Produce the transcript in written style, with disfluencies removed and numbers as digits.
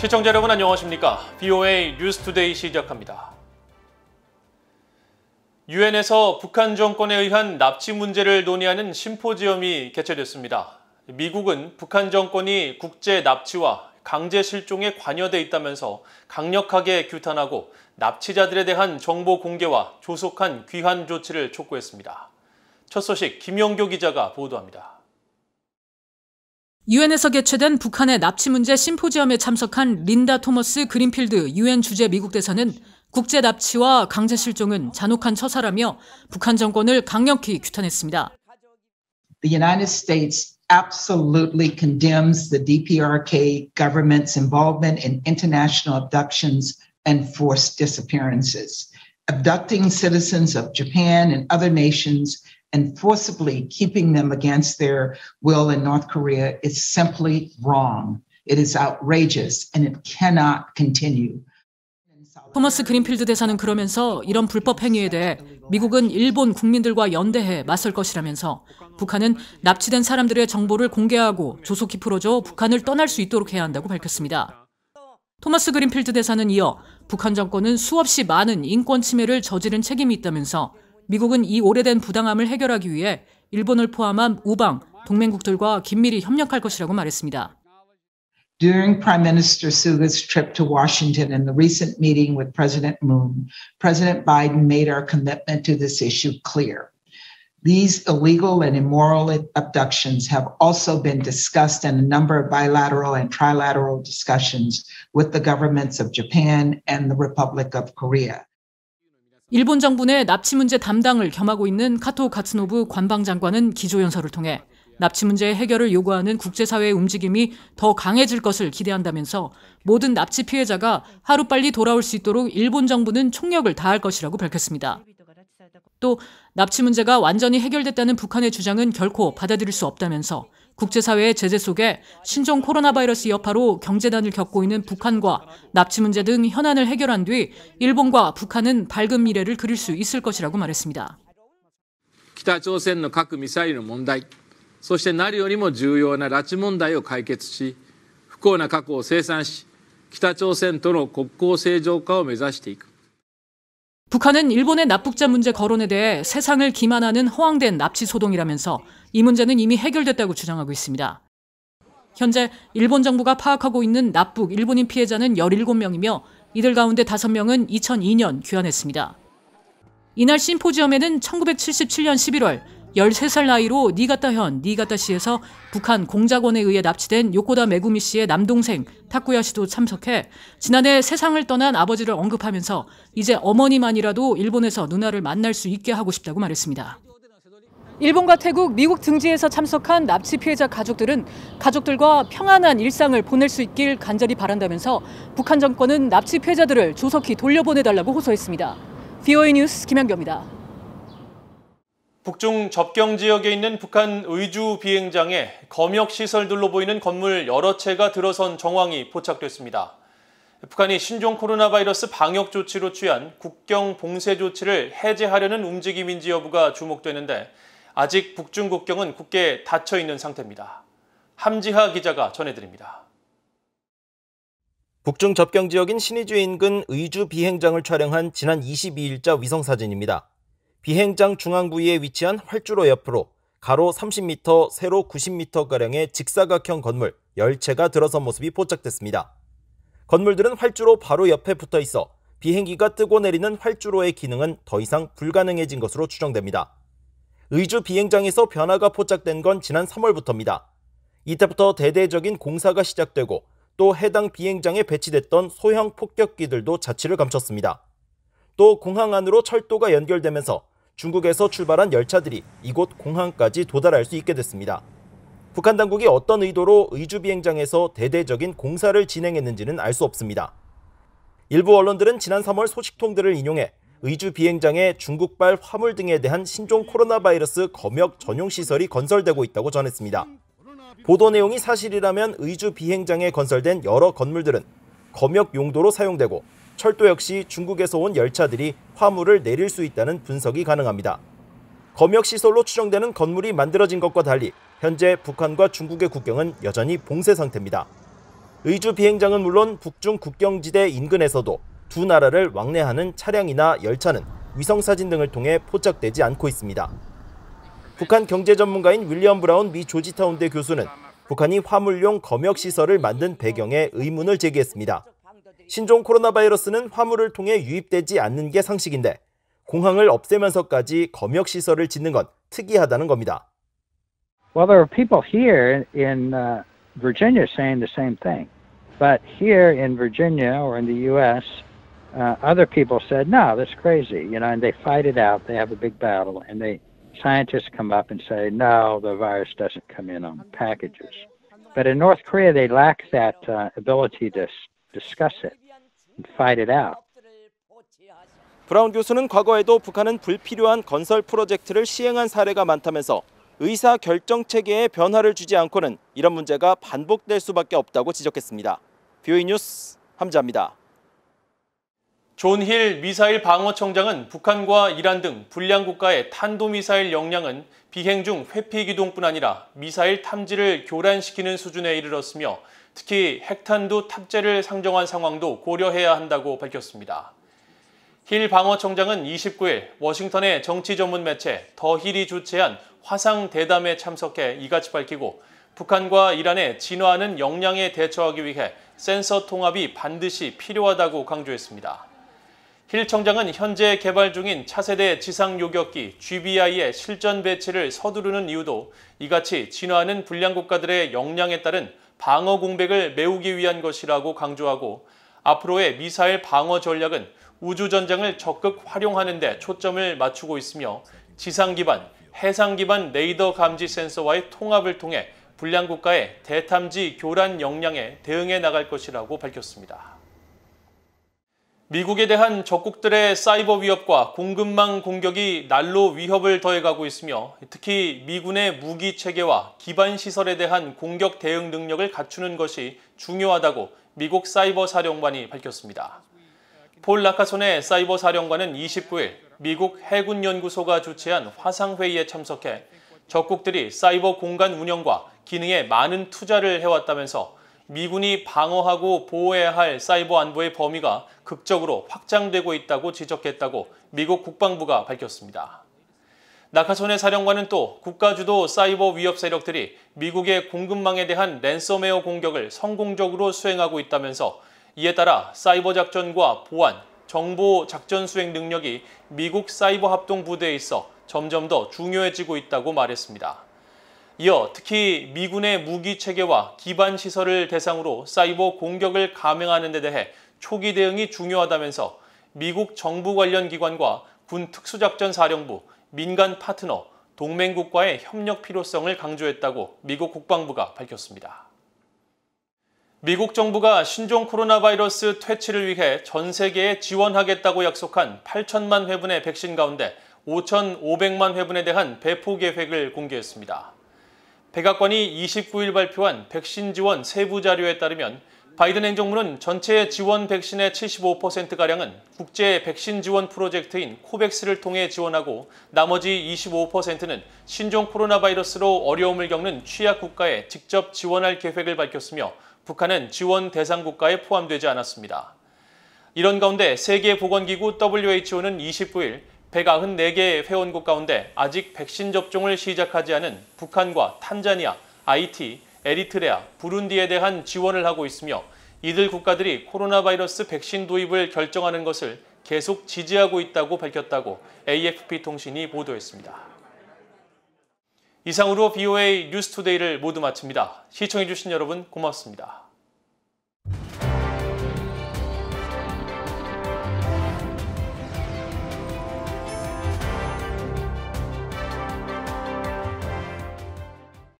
시청자 여러분 안녕하십니까? BOA 뉴스투데이 시작합니다. 유엔에서 북한 정권에 의한 납치 문제를 논의하는 심포지엄이 개최됐습니다. 미국은 북한 정권이 국제 납치와 강제 실종에 관여돼 있다면서 강력하게 규탄하고 납치자들에 대한 정보 공개와 조속한 귀환 조치를 촉구했습니다. 첫 소식 김영교 기자가 보도합니다. 유엔에서 개최된 북한의 납치 문제 심포지엄에 참석한 린다 토머스 그린필드 유엔 주재 미국 대사는 국제 납치와 강제 실종은 잔혹한 처사라며 북한 정권을 강력히 규탄했습니다. The United States absolutely condemns the DPRK government's involvement in international abductions and forced disappearances. Abducting citizens of Japan and other nations and forcibly keeping them against their will in North Korea is simply wrong. It is outrageous and it cannot continue. 토머스 그린필드 대사는 그러면서 이런 불법 행위에 대해 미국은 일본 국민들과 연대해 맞설 것이라면서 북한은 납치된 사람들의 정보를 공개하고 조속히 풀어줘 북한을 떠날 수 있도록 해야 한다고 밝혔습니다. 토머스 그린필드 대사는 이어 북한 정권은 수없이 많은 인권 침해를 저지른 책임이 있다면서 미국은 이 오래된 부당함을 해결하기 위해 일본을 포함한 우방, 동맹국들과 긴밀히 협력할 것이라고 말했습니다. During Prime Minister Suga's trip to Washington and the recent meeting with President Moon, President Biden made our commitment to this issue clear. These illegal and immoral abductions have also been discussed in a number of bilateral and trilateral discussions with the governments of Japan and the Republic of Korea. 일본 정부 내 납치 문제 담당을 겸하고 있는 카토 가츠노부 관방장관은 기조연설을 통해 납치 문제의 해결을 요구하는 국제사회의 움직임이 더 강해질 것을 기대한다면서 모든 납치 피해자가 하루빨리 돌아올 수 있도록 일본 정부는 총력을 다할 것이라고 밝혔습니다. 또 납치 문제가 완전히 해결됐다는 북한의 주장은 결코 받아들일 수 없다면서 국제사회의 제재 속에 신종 코로나 바이러스 여파로 경제난을 겪고 있는 북한과 납치 문제 등 현안을 해결한 뒤 일본과 북한은 밝은 미래를 그릴 수 있을 것이라고 말했습니다. 北朝鮮の核ミサイルの問題、そして何よりも重要な拉致問題を解決し、不幸な過去を清算し、北朝鮮との国交正常化を目指していく。 북한은 일본의 납북자 문제 거론에 대해 세상을 기만하는 허황된 납치 소동이라면서 이 문제는 이미 해결됐다고 주장하고 있습니다. 현재 일본 정부가 파악하고 있는 납북 일본인 피해자는 17명이며 이들 가운데 5명은 2002년 귀환했습니다. 이날 심포지엄에는 1977년 11월 13살 나이로 니가타시에서 북한 공작원에 의해 납치된 요코다 메구미 씨의 남동생 타쿠야 씨도 참석해 지난해 세상을 떠난 아버지를 언급하면서 이제 어머니만이라도 일본에서 누나를 만날 수 있게 하고 싶다고 말했습니다. 일본과 태국, 미국 등지에서 참석한 납치 피해자 가족들은 가족들과 평안한 일상을 보낼 수 있길 간절히 바란다면서 북한 정권은 납치 피해자들을 조속히 돌려보내달라고 호소했습니다. BOA 뉴스 김현교입니다. 북중 접경 지역에 있는 북한 의주 비행장에 검역시설들로 보이는 건물 여러 채가 들어선 정황이 포착됐습니다. 북한이 신종 코로나 바이러스 방역 조치로 취한 국경 봉쇄 조치를 해제하려는 움직임인지 여부가 주목되는데 아직 북중 국경은 굳게 닫혀 있는 상태입니다. 함지하 기자가 전해드립니다. 북중 접경 지역인 신의주 인근 의주 비행장을 촬영한 지난 22일자 위성사진입니다. 비행장 중앙 부위에 위치한 활주로 옆으로 가로 30m, 세로 90m가량의 직사각형 건물 10채가 들어선 모습이 포착됐습니다. 건물들은 활주로 바로 옆에 붙어 있어 비행기가 뜨고 내리는 활주로의 기능은 더 이상 불가능해진 것으로 추정됩니다. 의주 비행장에서 변화가 포착된 건 지난 3월부터입니다. 이때부터 대대적인 공사가 시작되고 또 해당 비행장에 배치됐던 소형 폭격기들도 자취를 감췄습니다. 또 공항 안으로 철도가 연결되면서 중국에서 출발한 열차들이 이곳 공항까지 도달할 수 있게 됐습니다. 북한 당국이 어떤 의도로 의주 비행장에서 대대적인 공사를 진행했는지는 알 수 없습니다. 일부 언론들은 지난 3월 소식통들을 인용해 의주 비행장에 중국발 화물 등에 대한 신종 코로나 바이러스 검역 전용 시설이 건설되고 있다고 전했습니다. 보도 내용이 사실이라면 의주 비행장에 건설된 여러 건물들은 검역 용도로 사용되고 철도 역시 중국에서 온 열차들이 화물을 내릴 수 있다는 분석이 가능합니다. 검역시설로 추정되는 건물이 만들어진 것과 달리 현재 북한과 중국의 국경은 여전히 봉쇄 상태입니다. 의주 비행장은 물론 북중 국경지대 인근에서도 두 나라를 왕래하는 차량이나 열차는 위성사진 등을 통해 포착되지 않고 있습니다. 북한 경제 전문가인 윌리엄 브라운 미 조지타운대 교수는 북한이 화물용 검역시설을 만든 배경에 의문을 제기했습니다. 신종 코로나 바이러스는 화물을 통해 유입되지 않는 게 상식인데 공항을 없애면서까지 검역시설을 짓는 건 특이하다는 겁니다. Well, there are people here in Virginia saying the same thing. But here in Virginia or in the U.S., other people said, no, that's crazy, and they fight it out. They have a big battle, and scientists come up and say, no, the virus doesn't come in on packages. But in North Korea, they lack that ability to discuss it and fight it out. 브라운 교수는 과거에도 북한은 불필요한 건설 프로젝트를 시행한 사례가 많다면서 의사 결정 체계에 변화를 주지 않고는 이런 문제가 반복될 수밖에 없다고 지적했습니다. BOE 뉴스 함자입니다. 존 힐 미사일 방어청장은 북한과 이란 등 불량 국가의 탄도미사일 역량은 비행 중 회피 기동뿐 아니라 미사일 탐지를 교란시키는 수준에 이르렀으며 특히 핵탄두 탑재를 상정한 상황도 고려해야 한다고 밝혔습니다. 힐 방어청장은 29일 워싱턴의 정치 전문 매체 더 힐이 주최한 화상 대담에 참석해 이같이 밝히고 북한과 이란의 진화하는 역량에 대처하기 위해 센서 통합이 반드시 필요하다고 강조했습니다. 힐 청장은 현재 개발 중인 차세대 지상 요격기 GBI의 실전 배치를 서두르는 이유도 이같이 진화하는 불량 국가들의 역량에 따른 방어 공백을 메우기 위한 것이라고 강조하고 앞으로의 미사일 방어 전략은 우주전장을 적극 활용하는 데 초점을 맞추고 있으며 지상 기반, 해상 기반 레이더 감지 센서와의 통합을 통해 불량 국가의 대탐지 교란 역량에 대응해 나갈 것이라고 밝혔습니다. 미국에 대한 적국들의 사이버 위협과 공급망 공격이 날로 위협을 더해가고 있으며 특히 미군의 무기 체계와 기반 시설에 대한 공격 대응 능력을 갖추는 것이 중요하다고 미국 사이버 사령관이 밝혔습니다. 폴 라카손의 사이버 사령관은 29일 미국 해군연구소가 주최한 화상회의에 참석해 적국들이 사이버 공간 운영과 기능에 많은 투자를 해왔다면서 미군이 방어하고 보호해야 할 사이버 안보의 범위가 극적으로 확장되고 있다고 지적했다고 미국 국방부가 밝혔습니다. 나카손의 사령관은 또 국가주도 사이버 위협 세력들이 미국의 공급망에 대한 랜섬웨어 공격을 성공적으로 수행하고 있다면서 이에 따라 사이버 작전과 보안, 정보 작전 수행 능력이 미국 사이버 합동 부대에 있어 점점 더 중요해지고 있다고 말했습니다. 이어 특히 미군의 무기 체계와 기반 시설을 대상으로 사이버 공격을 감행하는 데 대해 초기 대응이 중요하다면서 미국 정부 관련 기관과 군 특수작전사령부, 민간 파트너, 동맹국과의 협력 필요성을 강조했다고 미국 국방부가 밝혔습니다. 미국 정부가 신종 코로나 바이러스 퇴치를 위해 전 세계에 지원하겠다고 약속한 8천만 회분의 백신 가운데 5,500만 회분에 대한 배포 계획을 공개했습니다. 백악관이 29일 발표한 백신 지원 세부 자료에 따르면 바이든 행정부는 전체 지원 백신의 75%가량은 국제 백신 지원 프로젝트인 코백스를 통해 지원하고 나머지 25%는 신종 코로나 바이러스로 어려움을 겪는 취약 국가에 직접 지원할 계획을 밝혔으며 북한은 지원 대상 국가에 포함되지 않았습니다. 이런 가운데 세계보건기구 WHO는 29일 194개 회원국 가운데 아직 백신 접종을 시작하지 않은 북한과 탄자니아, 하이티, 에리트레아, 부룬디에 대한 지원을 하고 있으며 이들 국가들이 코로나 바이러스 백신 도입을 결정하는 것을 계속 지지하고 있다고 밝혔다고 AFP 통신이 보도했습니다. 이상으로 BOA 뉴스투데이를 모두 마칩니다. 시청해주신 여러분 고맙습니다.